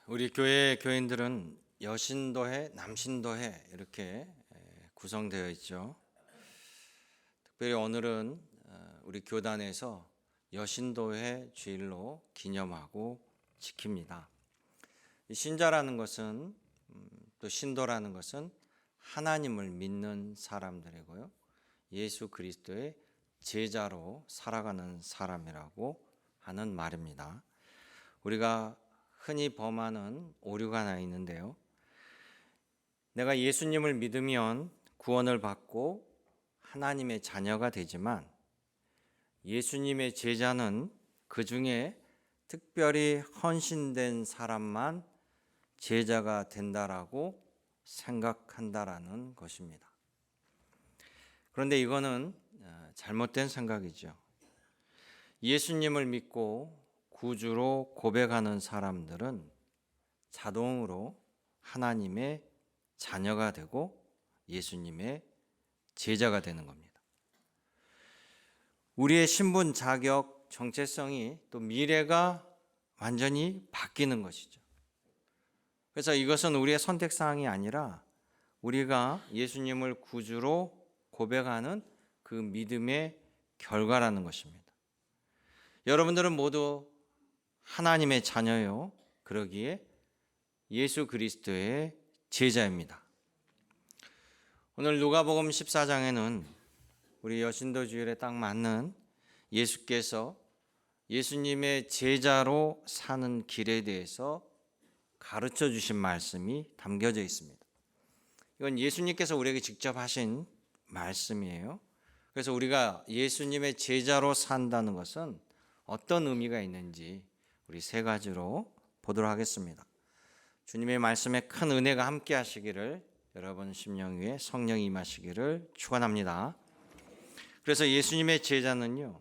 우리 교회 교인들은 여신도회, 남신도회 이렇게 구성되어 있죠. 특별히 오늘은 우리 교단에서 여신도회 주일로 기념하고 지킵니다. 이 신자라는 것은 또 신도라는 것은 하나님을 믿는 사람들이고요. 예수 그리스도의 제자로 살아가는 사람이라고 하는 말입니다. 우리가 흔히 범하는 오류가 하나 있는데요. 내가 예수님을 믿으면 구원을 받고 하나님의 자녀가 되지만 예수님의 제자는 그 중에 특별히 헌신된 사람만 제자가 된다라고 생각한다라는 것입니다. 그런데 이거는 잘못된 생각이죠. 예수님을 믿고 구주로 고백하는 사람들은 자동으로 하나님의 자녀가 되고 예수님의 제자가 되는 겁니다. 우리의 신분, 자격, 정체성이 또 미래가 완전히 바뀌는 것이죠. 그래서 이것은 우리의 선택사항이 아니라 우리가 예수님을 구주로 고백하는 그 믿음의 결과라는 것입니다. 여러분들은 모두 하나님의 자녀요. 그러기에 예수 그리스도의 제자입니다. 오늘 누가복음 14장에는 우리 여신도 주일에 딱 맞는 예수께서 예수님의 제자로 사는 길에 대해서 가르쳐 주신 말씀이 담겨져 있습니다. 이건 예수님께서 우리에게 직접 하신 말씀이에요. 그래서 우리가 예수님의 제자로 산다는 것은 어떤 의미가 있는지 우리 세 가지로 보도록 하겠습니다. 주님의 말씀에 큰 은혜가 함께 하시기를, 여러분 심령 위에 성령이 임하시기를 축원합니다. 그래서 예수님의 제자는요,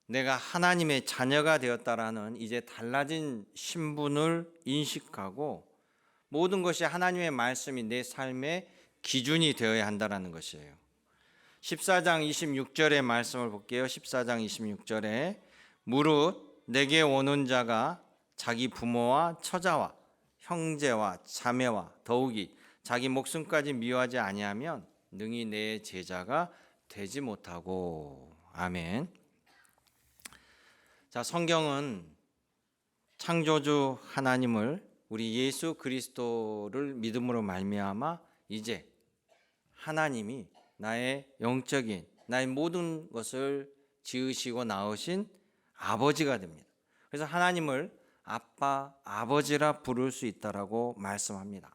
내가 하나님의 자녀가 되었다라는 이제 달라진 신분을 인식하고 모든 것이 하나님의 말씀이 내 삶의 기준이 되어야 한다는 것이에요. 14장 26절의 말씀을 볼게요. 14장 26절에 무릇 내게 오는 자가 자기 부모와 처자와 형제와 자매와 더욱이 자기 목숨까지 미워하지 아니하면 능히 내 제자가 되지 못하고. 아멘. 자, 성경은 창조주 하나님을 우리 예수 그리스도를 믿음으로 말미암아 이제 하나님이 나의 영적인 나의 모든 것을 지으시고 낳으신 아버지가 됩니다. 그래서 하나님을 아빠, 아버지라 부를 수 있다라고 말씀합니다.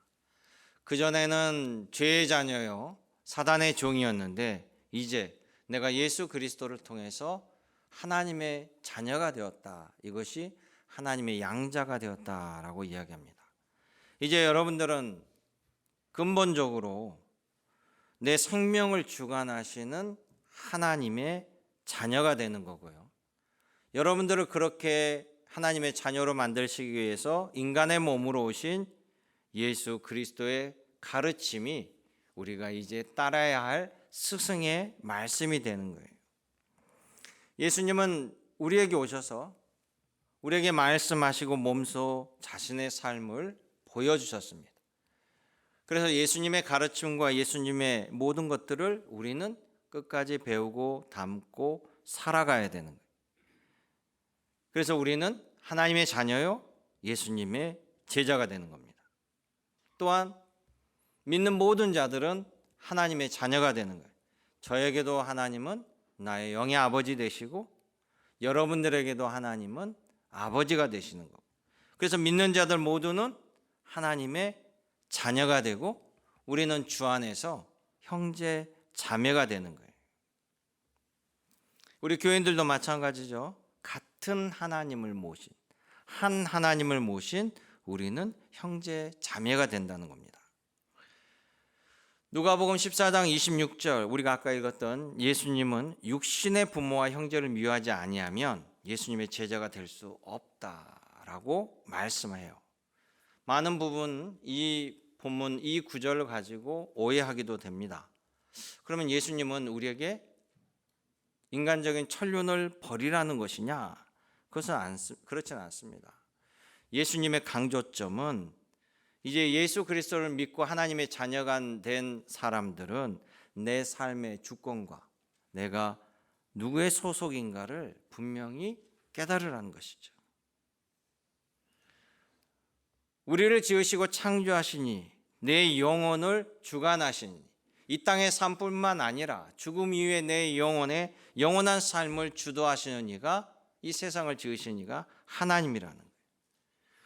그전에는 죄의 자녀요, 사단의 종이었는데 이제 내가 예수 그리스도를 통해서 하나님의 자녀가 되었다. 이것이 하나님의 양자가 되었다라고 이야기합니다. 이제 여러분들은 근본적으로 내 생명을 주관하시는 하나님의 자녀가 되는 거고요. 여러분들을 그렇게 하나님의 자녀로 만드시기 위해서 인간의 몸으로 오신 예수 그리스도의 가르침이 우리가 이제 따라야 할 스승의 말씀이 되는 거예요. 예수님은 우리에게 오셔서 우리에게 말씀하시고 몸소 자신의 삶을 보여주셨습니다. 그래서 예수님의 가르침과 예수님의 모든 것들을 우리는 끝까지 배우고 담고 살아가야 되는 거예요. 그래서 우리는 하나님의 자녀요, 예수님의 제자가 되는 겁니다. 또한 믿는 모든 자들은 하나님의 자녀가 되는 거예요. 저에게도 하나님은 나의 영의 아버지 되시고 여러분들에게도 하나님은 아버지가 되시는 거고, 그래서 믿는 자들 모두는 하나님의 자녀가 되고 우리는 주 안에서 형제 자매가 되는 거예요. 우리 교인들도 마찬가지죠. 같은 하나님을 모신, 한 하나님을 모신 우리는 형제 자매가 된다는 겁니다. 누가복음 14장 26절, 우리가 아까 읽었던 예수님은 육신의 부모와 형제를 미워하지 아니하면 예수님의 제자가 될 수 없다라고 말씀해요. 많은 부분 이 본문 이 구절을 가지고 오해하기도 됩니다. 그러면 예수님은 우리에게 인간적인 천륜을 버리라는 것이냐? 그것은 그렇지는 않습니다. 예수님의 강조점은 이제 예수 그리스도를 믿고 하나님의 자녀가 된 사람들은 내 삶의 주권과 내가 누구의 소속인가를 분명히 깨달으라는 것이죠. 우리를 지으시고 창조하시니 내 영혼을 주관하시니 이 땅의 삶뿐만 아니라 죽음 이후에 내 영혼의 영원한 삶을 주도하시는 이가, 이 세상을 지으신 이가 하나님이라는 거예요.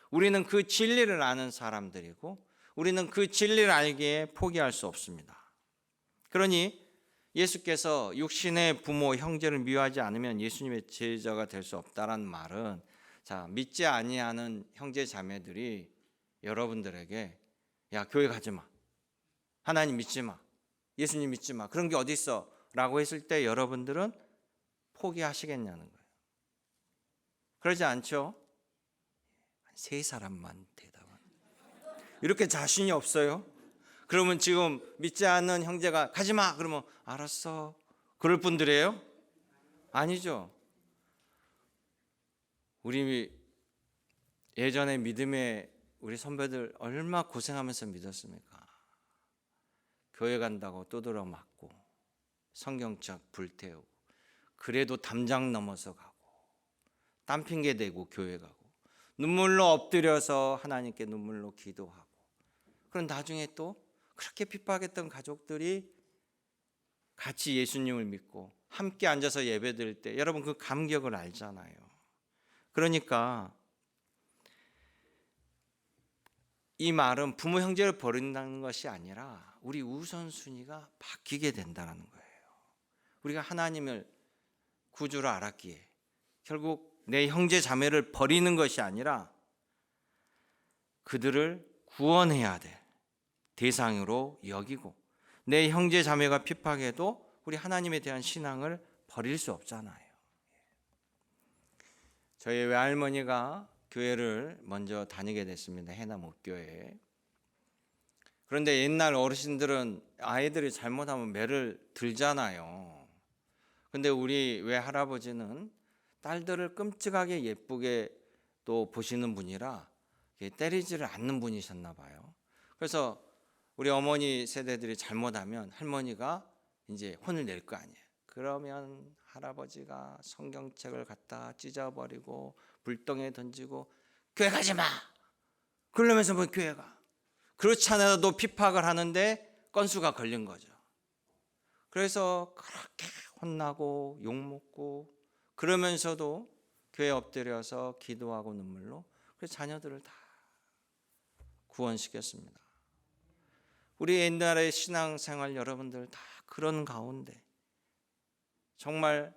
우리는 그 진리를 아는 사람들이고 우리는 그 진리를 알기에 포기할 수 없습니다. 그러니 예수께서 육신의 부모, 형제를 미워하지 않으면 예수님의 제자가 될 수 없다라는 말은, 자, 믿지 아니하는 형제 자매들이 여러분들에게 야, 교회 가지 마, 하나님 믿지 마, 예수님 믿지 마, 그런 게 어디 있어? 라고 했을 때 여러분들은 포기하시겠냐는 거예요. 그러지 않죠? 세 사람만 대답하는. 이렇게 자신이 없어요? 그러면 지금 믿지 않는 형제가 가지 마, 그러면 알았어, 그럴 분들이에요? 아니죠. 우리 예전에 믿음의 우리 선배들 얼마 고생하면서 믿었습니까? 교회 간다고 두드러 맞고 성경책 불태우고 그래도 담장 넘어서 가고 땀 핑계 대고 교회 가고 눈물로 엎드려서 하나님께 눈물로 기도하고, 그런 나중에 또 그렇게 핍박했던 가족들이 같이 예수님을 믿고 함께 앉아서 예배드릴 때 여러분 그 감격을 알잖아요. 그러니까 이 말은 부모 형제를 버린다는 것이 아니라 우리 우선순위가 바뀌게 된다는 거예요. 우리가 하나님을 구주로 알았기에 결국 내 형제 자매를 버리는 것이 아니라 그들을 구원해야 될 대상으로 여기고, 내 형제 자매가 핍박해도 우리 하나님에 대한 신앙을 버릴 수 없잖아요. 저희 외할머니가 교회를 먼저 다니게 됐습니다. 해남 옥교회. 그런데 옛날 어르신들은 아이들이 잘못하면 매를 들잖아요. 근데 우리 외할아버지는 딸들을 끔찍하게 예쁘게 또 보시는 분이라 때리지를 않는 분이셨나 봐요. 그래서 우리 어머니 세대들이 잘못하면 할머니가 이제 혼을 낼 거 아니에요. 그러면 할아버지가 성경책을 갖다 찢어버리고 불덩이에 던지고 교회 가지 마, 그러면서 뭐 교회 가. 그렇지 않아도 핍박을 하는데 건수가 걸린 거죠. 그래서 그렇게 혼나고 욕먹고 그러면서도 교회 엎드려서 기도하고 눈물로 그래서 자녀들을 다 구원시켰습니다. 우리 옛날의 신앙생활 여러분들 다 그런 가운데 정말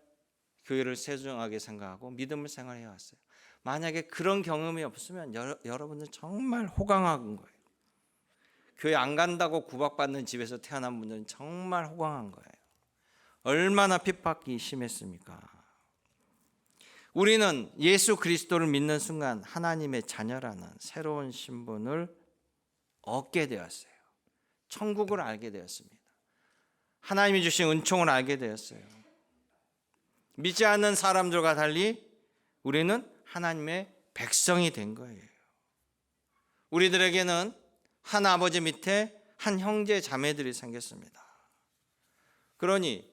교회를 세중하게 생각하고 믿음을 생활해 왔어요. 만약에 그런 경험이 없으면 여러분들 정말 호강한 거예요. 교회 안 간다고 구박받는 집에서 태어난 분들은 정말 호강한 거예요. 얼마나 핍박이 심했습니까? 우리는 예수 그리스도를 믿는 순간 하나님의 자녀라는 새로운 신분을 얻게 되었어요. 천국을 알게 되었습니다. 하나님이 주신 은총을 알게 되었어요. 믿지 않는 사람들과 달리 우리는 하나님의 백성이 된 거예요. 우리들에게는 한 아버지 밑에 한 형제 자매들이 생겼습니다. 그러니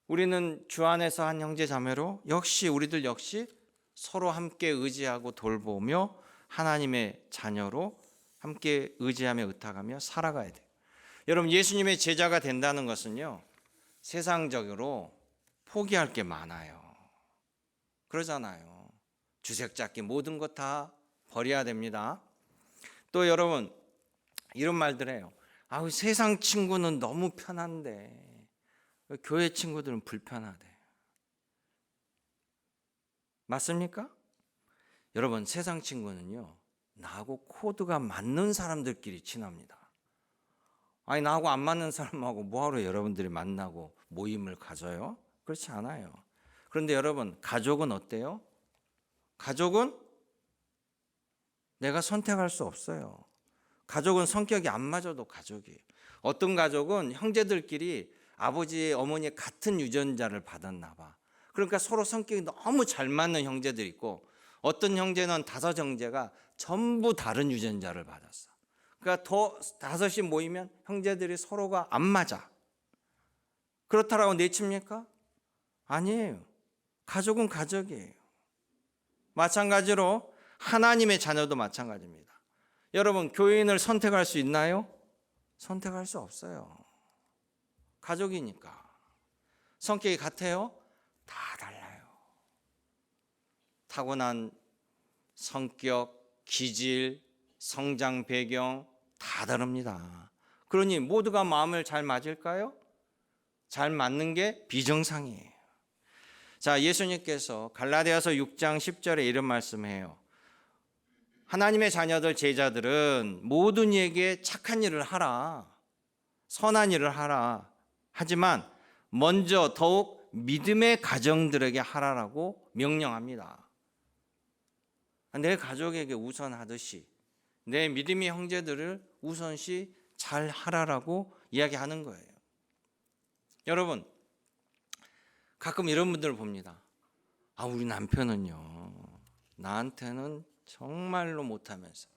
우리는 주 안에서 한 형제 자매로 역시 우리들 역시 서로 함께 의지하고 돌보며 하나님의 자녀로 함께 의지하며 의탁하며 살아가야 돼요. 여러분, 예수님의 제자가 된다는 것은요, 세상적으로 포기할 게 많아요. 그러잖아요. 주색 잡기 모든 것 다 버려야 됩니다. 또 여러분 이런 말들 해요. 아우, 세상 친구는 너무 편한데 교회 친구들은 불편하대. 맞습니까? 여러분, 세상 친구는요, 나하고 코드가 맞는 사람들끼리 친합니다. 아니, 나하고 안 맞는 사람하고 뭐하러 여러분들이 만나고 모임을 가져요? 그렇지 않아요. 그런데 여러분, 가족은 어때요? 가족은 내가 선택할 수 없어요. 가족은 성격이 안 맞아도 가족이에요. 어떤 가족은 형제들끼리 아버지, 어머니의 같은 유전자를 받았나 봐. 그러니까 서로 성격이 너무 잘 맞는 형제들이 있고, 어떤 형제는 5 형제가 전부 다른 유전자를 받았어. 그러니까 더 5이 모이면 형제들이 서로가 안 맞아. 그렇다라고 내칩니까? 아니에요. 가족은 가족이에요. 마찬가지로 하나님의 자녀도 마찬가지입니다. 여러분, 교인을 선택할 수 있나요? 선택할 수 없어요. 가족이니까. 성격이 같아요? 다 달라요. 타고난 성격, 기질, 성장 배경 다 다릅니다. 그러니 모두가 마음을 잘 맞을까요? 잘 맞는 게 비정상이에요. 자, 예수님께서 갈라디아서 6장 10절에 이런 말씀해요. 하나님의 자녀들, 제자들은 모든 이에게 착한 일을 하라, 선한 일을 하라. 하지만 먼저 더욱 믿음의 가정들에게 하라라고 명령합니다. 내 가족에게 우선하듯이 내 믿음의 형제들을 우선시 잘 하라라고 이야기하는 거예요. 여러분, 가끔 이런 분들을 봅니다. 우리 남편은요, 나한테는 정말로 못하면서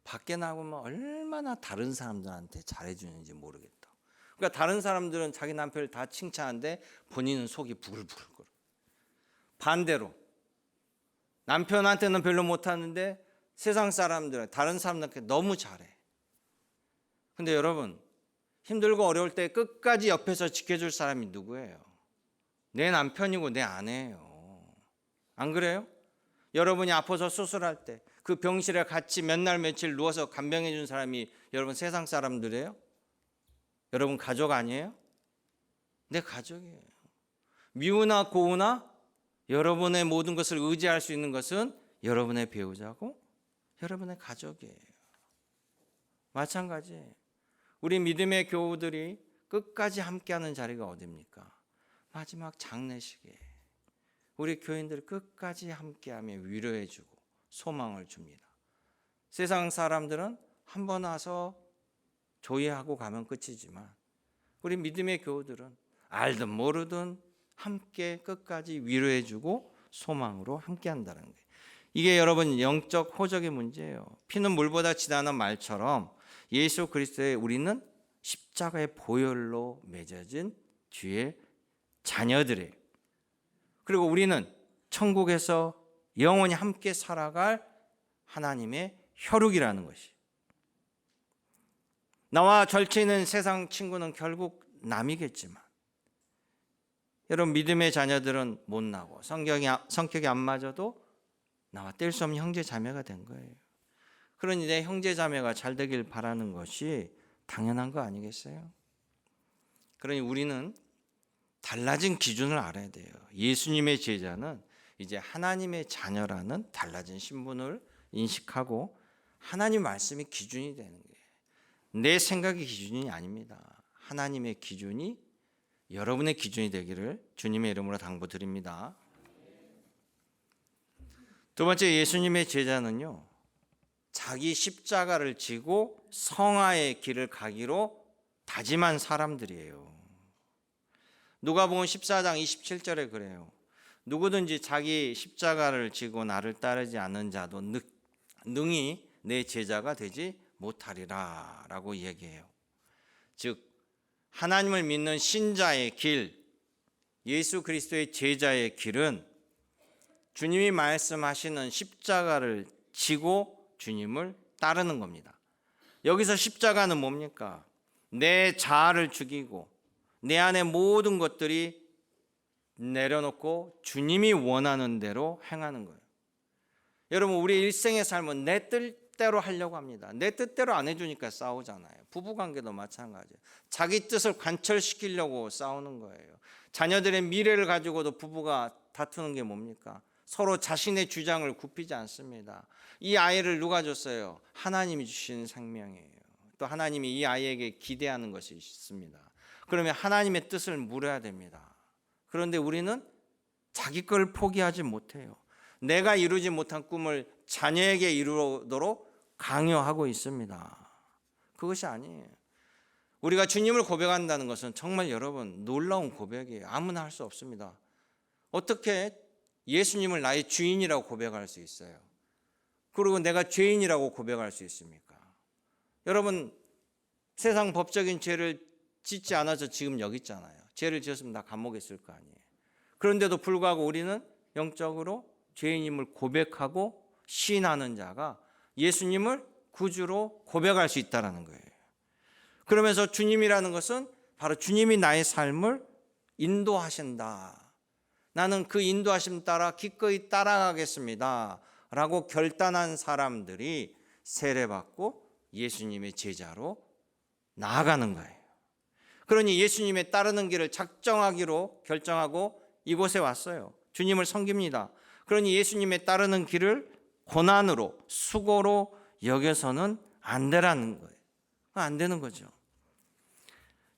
밖에 나가면 얼마나 다른 사람들한테 잘해주는지 모르겠다. 그러니까 다른 사람들은 자기 남편을 다 칭찬하는데 본인은 속이 부글부글 끓어. 반대로 남편한테는 별로 못하는데 세상 사람들, 다른 사람들한테 너무 잘해. 근데 여러분, 힘들고 어려울 때 끝까지 옆에서 지켜줄 사람이 누구예요? 내 남편이고 내 아내예요. 안 그래요? 여러분이 아파서 수술할 때 그 병실에 같이 몇 날 며칠 누워서 간병해 준 사람이 여러분 세상 사람들이에요? 여러분 가족 아니에요? 내 가족이에요. 미우나 고우나 여러분의 모든 것을 의지할 수 있는 것은 여러분의 배우자고 여러분의 가족이에요. 마찬가지예요. 우리 믿음의 교우들이 끝까지 함께하는 자리가 어디입니까? 마지막 장례식에 우리 교인들 끝까지 함께하며 위로해주고 소망을 줍니다. 세상 사람들은 한 번 와서 조회하고 가면 끝이지만 우리 믿음의 교우들은 알든 모르든 함께 끝까지 위로해주고 소망으로 함께한다는 거예요. 이게 여러분 영적 호적의 문제예요. 피는 물보다 진하는 말처럼 예수 그리스도의 우리는 십자가의 보혈로 맺어진 주의 자녀들이에요. 그리고 우리는 천국에서 영원히 함께 살아갈 하나님의 혈육이라는 것이. 나와 절친인 세상 친구는 결국 남이겠지만 여러분 믿음의 자녀들은 못나고 성격이 안 맞아도 나와 뗄 수 없는 형제 자매가 된 거예요. 그러니 내 형제 자매가 잘 되길 바라는 것이 당연한 거 아니겠어요? 그러니 우리는 달라진 기준을 알아야 돼요. 예수님의 제자는 이제 하나님의 자녀라는 달라진 신분을 인식하고 하나님 말씀이 기준이 되는 거예요. 내 생각의 기준이 아닙니다. 하나님의 기준이 여러분의 기준이 되기를 주님의 이름으로 당부드립니다. 두 번째, 예수님의 제자는요, 자기 십자가를 지고 성화의 길을 가기로 다짐한 사람들이에요. 누가복음 14장 27절에 그래요. 누구든지 자기 십자가를 지고 나를 따르지 않는 자도 능히 내 제자가 되지 못하리라 라고 얘기해요. 즉 하나님을 믿는 신자의 길, 예수 그리스도의 제자의 길은 주님이 말씀하시는 십자가를 지고 주님을 따르는 겁니다. 여기서 십자가는 뭡니까? 내 자아를 죽이고 내 안의 모든 것들이 내려놓고 주님이 원하는 대로 행하는 거예요. 여러분 우리 일생의 삶은 내 뜻대로 하려고 합니다. 내 뜻대로 안 해주니까 싸우잖아요. 부부관계도 마찬가지예요. 자기 뜻을 관철시키려고 싸우는 거예요. 자녀들의 미래를 가지고도 부부가 다투는 게 뭡니까? 서로 자신의 주장을 굽히지 않습니다. 이 아이를 누가 줬어요? 하나님이 주신 생명이에요. 또 하나님이 이 아이에게 기대하는 것이 있습니다. 그러면 하나님의 뜻을 물어야 됩니다. 그런데 우리는 자기 걸 포기하지 못해요. 내가 이루지 못한 꿈을 자녀에게 이루도록 강요하고 있습니다. 그것이 아니에요. 우리가 주님을 고백한다는 것은 정말 여러분 놀라운 고백이에요. 아무나 할 수 없습니다. 어떻게 예수님을 나의 주인이라고 고백할 수 있어요? 그리고 내가 죄인이라고 고백할 수 있습니까? 여러분, 세상 법적인 죄를 짓지 않아서 지금 여기 있잖아요. 죄를 지었으면 나 감옥에 있을 거 아니에요. 그런데도 불구하고 우리는 영적으로 죄인임을 고백하고 시인하는 자가 예수님을 구주로 고백할 수 있다는 거예요. 그러면서 주님이라는 것은 바로 주님이 나의 삶을 인도하신다. 나는 그 인도하심 따라 기꺼이 따라가겠습니다. 라고 결단한 사람들이 세례받고 예수님의 제자로 나아가는 거예요. 그러니 예수님의 따르는 길을 작정하기로 결정하고 이곳에 왔어요. 주님을 섬깁니다. 그러니 예수님의 따르는 길을 고난으로 수고로 여겨서는 안 되라는 거예요. 안 되는 거죠.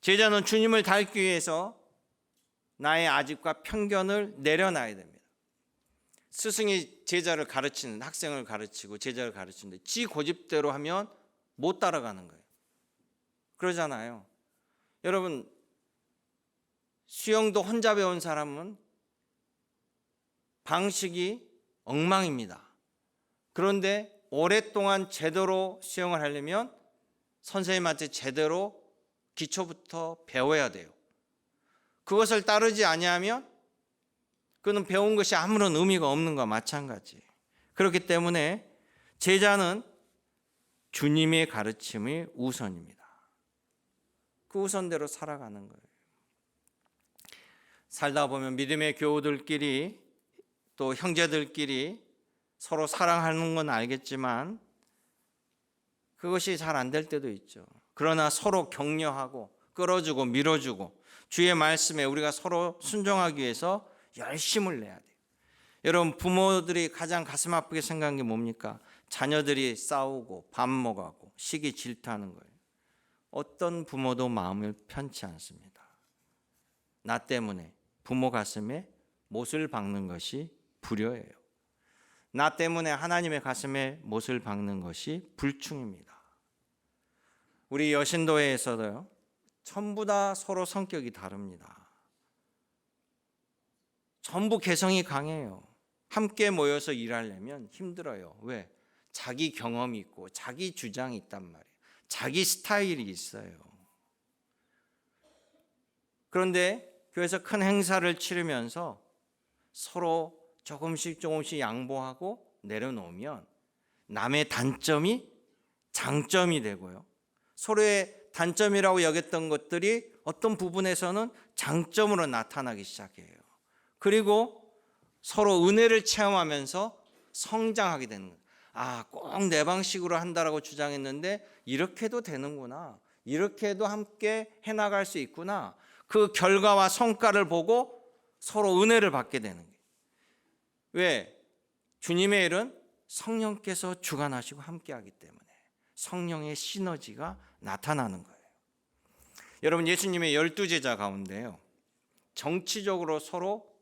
제자는 주님을 닮기 위해서 나의 아집과 편견을 내려놔야 됩니다. 스승이 제자를 가르치는, 학생을 가르치고 제자를 가르치는데 지 고집대로 하면 못 따라가는 거예요. 그러잖아요. 여러분, 수영도 혼자 배운 사람은 방식이 엉망입니다. 그런데 오랫동안 제대로 수영을 하려면 선생님한테 제대로 기초부터 배워야 돼요. 그것을 따르지 아니하면 그는 배운 것이 아무런 의미가 없는 것과 마찬가지. 그렇기 때문에 제자는 주님의 가르침이 우선입니다. 그 우선대로 살아가는 거예요. 살다 보면 믿음의 교우들끼리 또 형제들끼리 서로 사랑하는 건 알겠지만 그것이 잘 안 될 때도 있죠. 그러나 서로 격려하고 끌어주고 밀어주고 주의 말씀에 우리가 서로 순종하기 위해서 열심을 내야 돼요. 여러분, 부모들이 가장 가슴 아프게 생각한 게 뭡니까? 자녀들이 싸우고 밥 먹어가고 시기 질투하는 거예요. 어떤 부모도 마음을 편치 않습니다. 나 때문에 부모 가슴에 못을 박는 것이 불효예요. 나 때문에 하나님의 가슴에 못을 박는 것이 불충입니다. 우리 여신도회에서도요, 전부 다 서로 성격이 다릅니다. 전부 개성이 강해요. 함께 모여서 일하려면 힘들어요. 왜? 자기 경험이 있고 자기 주장이 있단 말이에요. 자기 스타일이 있어요. 그런데 교회에서 큰 행사를 치르면서 서로 조금씩 양보하고 내려놓으면 남의 단점이 장점이 되고요. 서로의 단점이라고 여겼던 것들이 어떤 부분에서는 장점으로 나타나기 시작해요. 그리고 서로 은혜를 체험하면서 성장하게 되는 거예요. 아, 꼭 내 방식으로 한다라고 주장했는데 이렇게도 되는구나. 이렇게도 함께 해나갈 수 있구나. 그 결과와 성과를 보고 서로 은혜를 받게 되는 거예요. 왜? 주님의 일은 성령께서 주관하시고 함께하기 때문에 성령의 시너지가 나타나는 거예요. 여러분, 예수님의 12제자 가운데요, 정치적으로 서로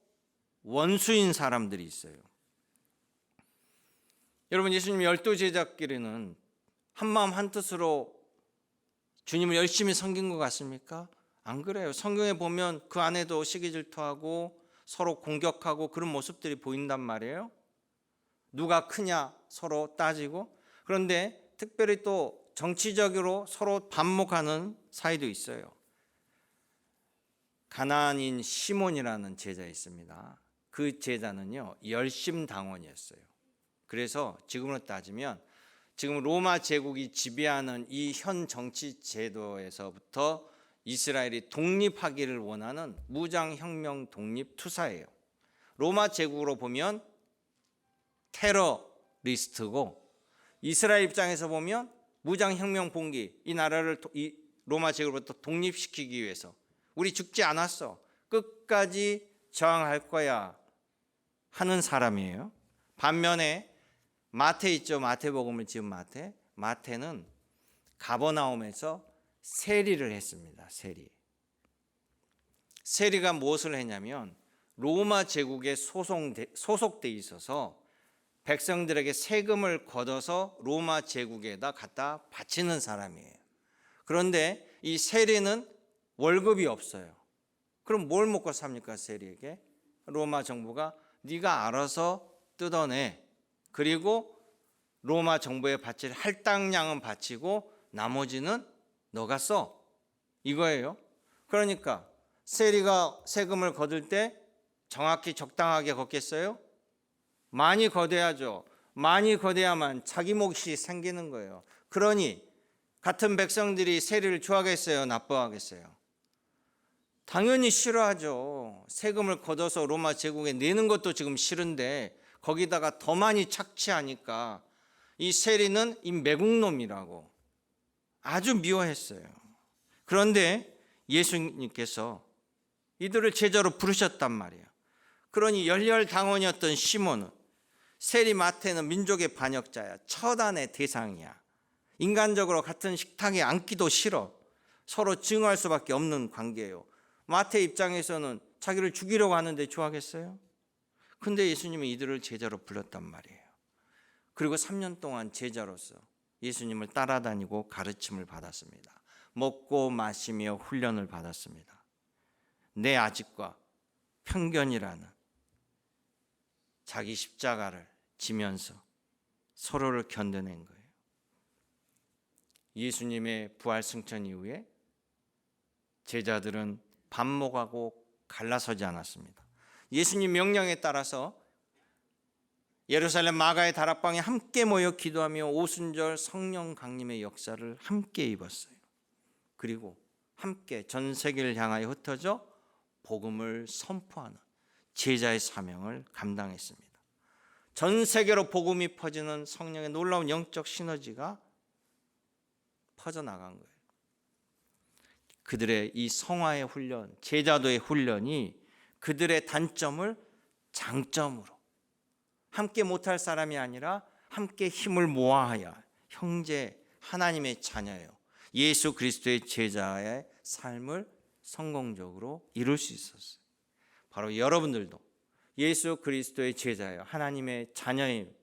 원수인 사람들이 있어요. 여러분, 예수님 12제자끼리는 한마음 한뜻으로 주님을 열심히 섬긴 것 같습니까? 안 그래요. 성경에 보면 그 안에도 시기질투하고 서로 공격하고 그런 모습들이 보인단 말이에요. 누가 크냐 서로 따지고. 그런데 특별히 또 정치적으로 서로 반목하는 사이도 있어요. 가나안인 시몬이라는 제자 있습니다. 그 제자는요, 열심당원이었어요. 그래서 지금으로 따지면 지금 로마 제국이 지배하는 이 현 정치 제도에서부터 이스라엘이 독립하기를 원하는 무장혁명 독립투사예요. 로마 제국으로 보면 테러리스트고, 이스라엘 입장에서 보면 무장혁명 봉기, 이 나라를 이 로마 제국으로부터 독립시키기 위해서 우리 죽지 않았어, 끝까지 저항할 거야 하는 사람이에요. 반면에 마태 있죠. 마태복음을 지은 마태는 가버나움에서 세리를 했습니다. 세리가 무엇을 했냐면 로마 제국에 소속돼 있어서 백성들에게 세금을 걷어서 로마 제국에다 갖다 바치는 사람이에요. 그런데 이 세리는 월급이 없어요. 그럼 뭘 먹고 삽니까? 세리에게 로마 정부가 네가 알아서 뜯어내. 그리고 로마 정부에 바칠 할당량은 바치고 나머지는 너가 써. 이거예요. 그러니까 세리가 세금을 거둘 때 정확히 적당하게 걷겠어요? 많이 거둬야죠. 많이 거둬야만 자기 몫이 생기는 거예요. 그러니 같은 백성들이 세리를 좋아하겠어요? 나빠하겠어요? 당연히 싫어하죠. 세금을 걷어서 로마 제국에 내는 것도 지금 싫은데 거기다가 더 많이 착취하니까 이 세리는 이 매국놈이라고 아주 미워했어요. 그런데 예수님께서 이들을 제자로 부르셨단 말이에요. 그러니 열렬당원이었던 시몬은 세리 마태는 민족의 반역자야. 처단의 대상이야. 인간적으로 같은 식탁에 앉기도 싫어. 서로 증오할 수밖에 없는 관계예요. 마태 입장에서는 자기를 죽이려고 하는데 좋아하겠어요? 근데 예수님은 이들을 제자로 불렀단 말이에요. 그리고 3년 동안 제자로서 예수님을 따라다니고 가르침을 받았습니다. 먹고 마시며 훈련을 받았습니다. 내 아집과 편견이라는 자기 십자가를 지면서 서로를 견뎌낸 거예요. 예수님의 부활 승천 이후에 제자들은 반목하고 갈라서지 않았습니다. 예수님 명령에 따라서 예루살렘 마가의 다락방에 함께 모여 기도하며 오순절 성령 강림의 역사를 함께 입었어요. 그리고 함께 전 세계를 향하여 흩어져 복음을 선포하는 제자의 사명을 감당했습니다. 전 세계로 복음이 퍼지는 성령의 놀라운 영적 시너지가 퍼져나간 거예요. 그들의 이 성화의 훈련, 제자도의 훈련이 그들의 단점을 장점으로 함께 못할 사람이 아니라 함께 힘을 모아야 형제 하나님의 자녀예요. 예수 그리스도의 제자의 삶을 성공적으로 이룰 수 있었어요. 바로 여러분들도 예수 그리스도의 제자예요. 하나님의 자녀인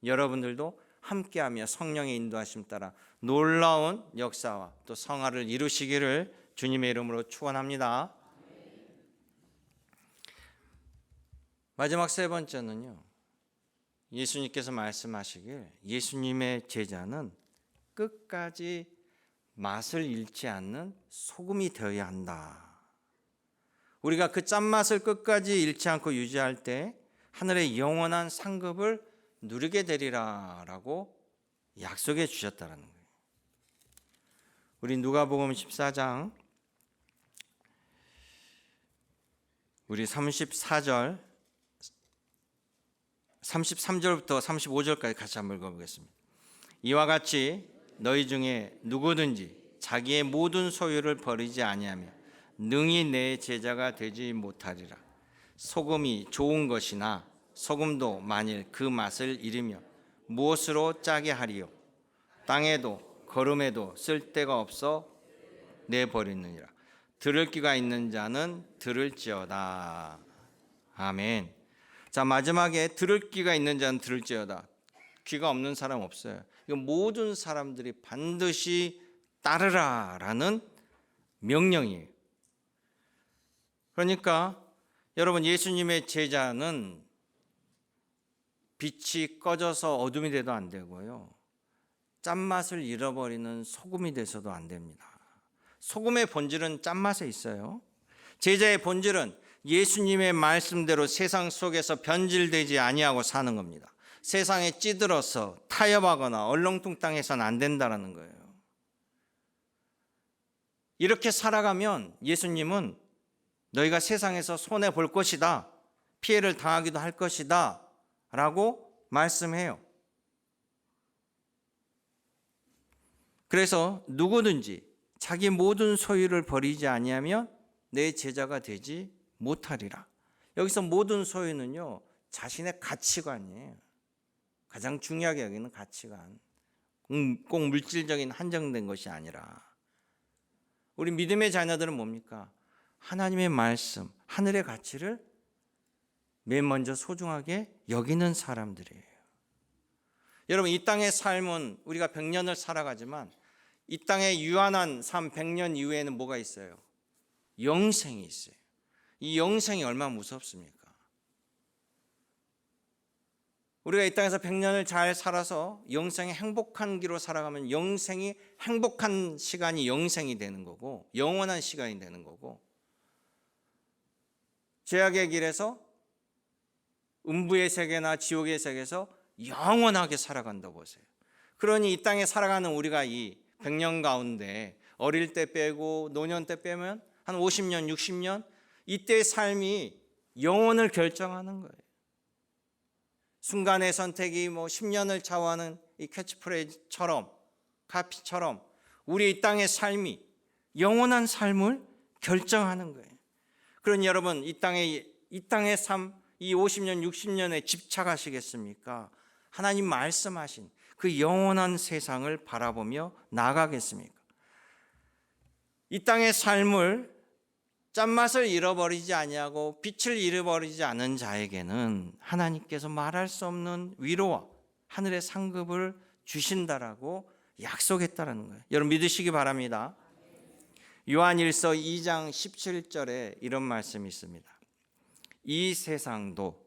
여러분들도 함께하며 성령의 인도하심 따라 놀라운 역사와 또 성화를 이루시기를 주님의 이름으로 축원합니다. 마지막 세 번째는요. 예수님께서 말씀하시길 예수님의 제자는 끝까지 맛을 잃지 않는 소금이 되어야 한다. 우리가 그 짠맛을 끝까지 잃지 않고 유지할 때 하늘의 영원한 상급을 누리게 되리라라고 약속해 주셨다는 거예요. 우리 누가복음 14장 우리 33절부터 35절까지 같이 한번 읽어보겠습니다. 이와 같이 너희 중에 누구든지 자기의 모든 소유를 버리지 아니하며 능히 내 제자가 되지 못하리라. 소금이 좋은 것이나 소금도 만일 그 맛을 잃으며 무엇으로 짜게 하리요? 땅에도 거름에도 쓸데가 없어 내버리느니라. 들을 귀가 있는 자는 들을지어다. 아멘. 자, 마지막에 들을 귀가 있는 자는 들을지어다. 귀가 없는 사람 없어요. 이거 모든 사람들이 반드시 따르라라는 명령이에요. 그러니까 여러분 예수님의 제자는 빛이 꺼져서 어둠이 돼도 안 되고요. 짠맛을 잃어버리는 소금이 돼서도 안 됩니다. 소금의 본질은 짠맛에 있어요. 제자의 본질은 예수님의 말씀대로 세상 속에서 변질되지 아니하고 사는 겁니다. 세상에 찌들어서 타협하거나 얼렁뚱땅해서는 안 된다는 거예요. 이렇게 살아가면 예수님은 너희가 세상에서 손해볼 것이다, 피해를 당하기도 할 것이다 라고 말씀해요. 그래서 누구든지 자기 모든 소유를 버리지 아니하면 내 제자가 되지 못하리라. 여기서 모든 소유는요, 자신의 가치관이에요. 가장 중요하게 여기는 가치관. 꼭 물질적인 한정된 것이 아니라 우리 믿음의 자녀들은 뭡니까? 하나님의 말씀, 하늘의 가치를 맨 먼저 소중하게 여기는 사람들이에요. 여러분 이 땅의 삶은 우리가 100년을 살아가지만 이 땅의 유한한 삶 100년 이후에는 뭐가 있어요? 영생이 있어요. 이 영생이 얼마나 무섭습니까? 우리가 이 땅에서 100년을 잘 살아서 영생의 행복한 길로 살아가면 영생이 행복한 시간이 영생이 되는 거고 영원한 시간이 되는 거고, 죄악의 길에서 음부의 세계나 지옥의 세계에서 영원하게 살아간다고 보세요. 그러니 이 땅에 살아가는 우리가 이 100년 가운데 어릴 때 빼고 노년 때 빼면 한 50년, 60년, 이때의 삶이 영혼을 결정하는 거예요. 순간의 선택이 10년을 좌우하는 이 캐치프레이즈처럼, 카피처럼 우리 이 땅의 삶이 영원한 삶을 결정하는 거예요. 그러니 여러분, 이 땅의 삶, 이 50년, 60년에 집착하시겠습니까? 하나님 말씀하신 그 영원한 세상을 바라보며 나아가겠습니까? 이 땅의 삶을 짠맛을 잃어버리지 아니하고 빛을 잃어버리지 않은 자에게는 하나님께서 말할 수 없는 위로와 하늘의 상급을 주신다라고 약속했다라는 거예요. 여러분 믿으시기 바랍니다. 요한일서 2장 17절에 이런 말씀이 있습니다. 이 세상도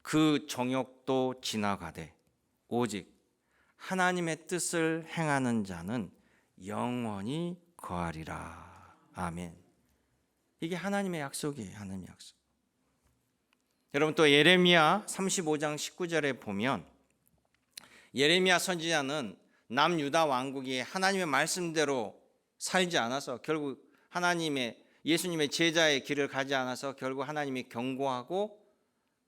그 정욕도 지나가되 오직 하나님의 뜻을 행하는 자는 영원히 거하리라. 아멘. 이게 하나님의 약속이에요. 하나님의 약속. 여러분 또 예레미야 35장 19절에 보면 예레미야 선지자는 남유다 왕국이 하나님의 말씀대로 살지 않아서 결국 예수님의 제자의 길을 가지 않아서 결국 하나님이 경고하고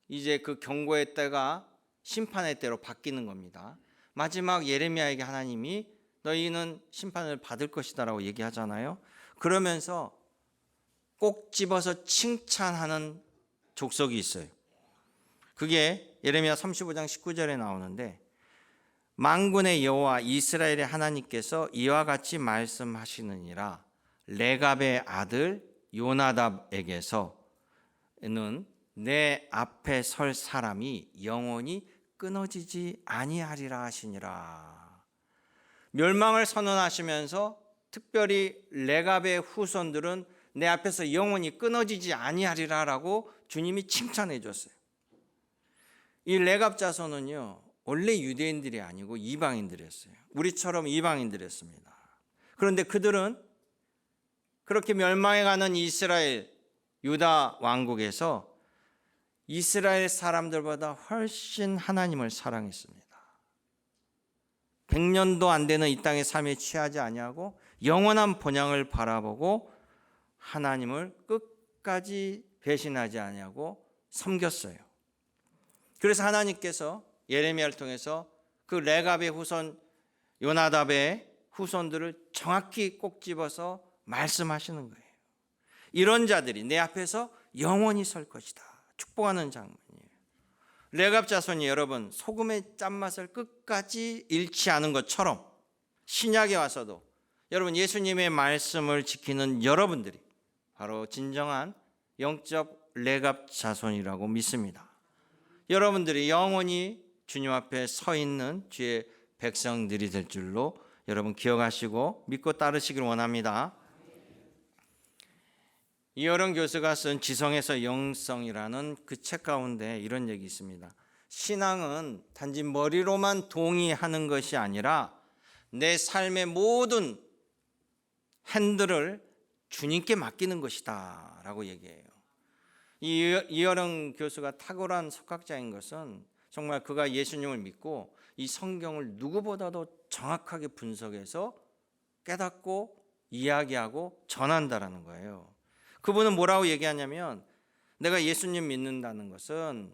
이제 그 경고의 때가 심판의 때로 바뀌는 겁니다. 마지막 예레미야에게 하나님이 너희는 심판을 받을 것이다 라고 얘기하잖아요. 그러면서 꼭 집어서 칭찬하는 족속이 있어요. 그게 예레미야 35장 19절에 나오는데, 만군의 여호와 이스라엘의 하나님께서 이와 같이 말씀하시느니라. 레갑의 아들 요나답에게서는 내 앞에 설 사람이 영원히 끊어지지 아니하리라 하시니라. 멸망을 선언하시면서 특별히 레갑의 후손들은 내 앞에서 영원히 끊어지지 아니하리라라고 주님이 칭찬해 줬어요. 이 레갑 자손은요, 원래 유대인들이 아니고 이방인들이었어요. 우리처럼 이방인들이었습니다. 그런데 그들은 그렇게 멸망해가는 이스라엘 유다 왕국에서 이스라엘 사람들보다 훨씬 하나님을 사랑했습니다. 100년도 안 되는 이 땅의 삶에 취하지 아니하고 영원한 본향을 바라보고 하나님을 끝까지 배신하지 아니하고 섬겼어요. 그래서 하나님께서 예레미야를 통해서 그 레갑의 후손 요나답의 후손들을 정확히 꼭 집어서 말씀하시는 거예요. 이런 자들이 내 앞에서 영원히 설 것이다. 축복하는 장면이에요. 레갑 자손이 여러분 소금의 짠맛을 끝까지 잃지 않은 것처럼 신약에 와서도 여러분 예수님의 말씀을 지키는 여러분들이 바로 진정한 영적 레갑 자손이라고 믿습니다. 여러분들이 영원히 주님 앞에 서 있는 주의 백성들이 될 줄로 여러분 기억하시고 믿고 따르시길 원합니다. 이어른 교수가 쓴 지성에서 영성이라는 그 책 가운데 이런 얘기 있습니다. 신앙은 단지 머리로만 동의하는 것이 아니라 내 삶의 모든 핸들을 주님께 맡기는 것이다 라고 얘기해요. 이어른 교수가 탁월한 석학자인 것은 정말 그가 예수님을 믿고 이 성경을 누구보다도 정확하게 분석해서 깨닫고 이야기하고 전한다라는 거예요. 그분은 뭐라고 얘기하냐면, 내가 예수님 믿는다는 것은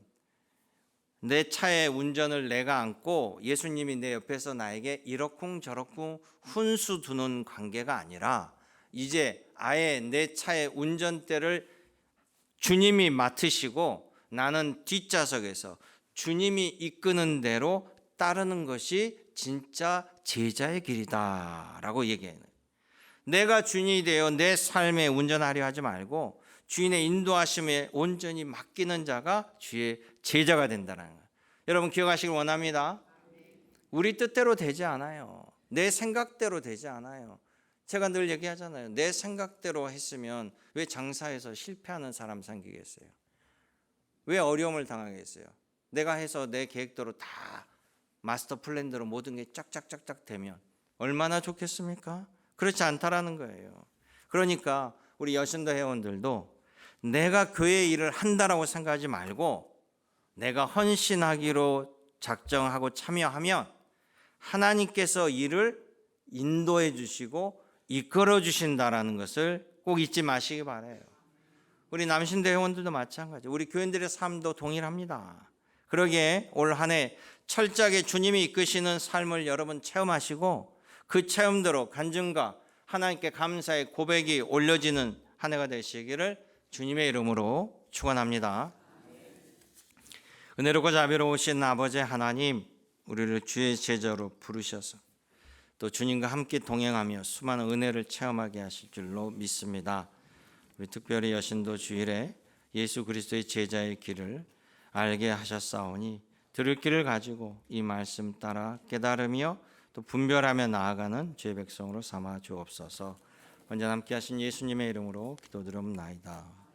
내 차의 운전을 내가 안고 예수님이 내 옆에서 나에게 이러쿵저러쿵 훈수 두는 관계가 아니라 이제 아예 내 차의 운전대를 주님이 맡으시고 나는 뒷좌석에서 주님이 이끄는 대로 따르는 것이 진짜 제자의 길이다 라고 얘기해요. 내가 주인이 되어 내 삶에 운전하려 하지 말고 주인의 인도하심에 온전히 맡기는 자가 주의 제자가 된다는 거예요. 여러분 기억하시길 원합니다. 우리 뜻대로 되지 않아요. 내 생각대로 되지 않아요. 제가 늘 얘기하잖아요. 내 생각대로 했으면 왜 장사에서 실패하는 사람 생기겠어요? 왜 어려움을 당하겠어요? 내가 해서 내 계획대로 다 마스터 플랜대로 모든 게 짝짝짝짝 되면 얼마나 좋겠습니까? 그렇지 않다라는 거예요. 그러니까 우리 여신도 회원들도 내가 교회 일을 한다라고 생각하지 말고 내가 헌신하기로 작정하고 참여하면 하나님께서 일을 인도해 주시고 이끌어 주신다라는 것을 꼭 잊지 마시기 바라요. 우리 남신대 회원들도 마찬가지. 우리 교인들의 삶도 동일합니다. 그러기에 올 한 해 철저하게 주님이 이끄시는 삶을 여러분 체험하시고 그 체험대로 간증과 하나님께 감사의 고백이 올려지는 한 해가 되시기를 주님의 이름으로 축원합니다. 은혜롭고 자비로우신 아버지 하나님, 우리를 주의 제자로 부르셔서 또 주님과 함께 동행하며 수많은 은혜를 체험하게 하실 줄로 믿습니다. 우리 특별히 여신도 주일에 예수 그리스도의 제자의 길을 알게 하셨사오니 들을 길을 가지고 이 말씀 따라 깨달으며 또 분별하며 나아가는 주의 백성으로 삼아 주옵소서. 언제나 함께 하신 예수님의 이름으로 기도드립나이다.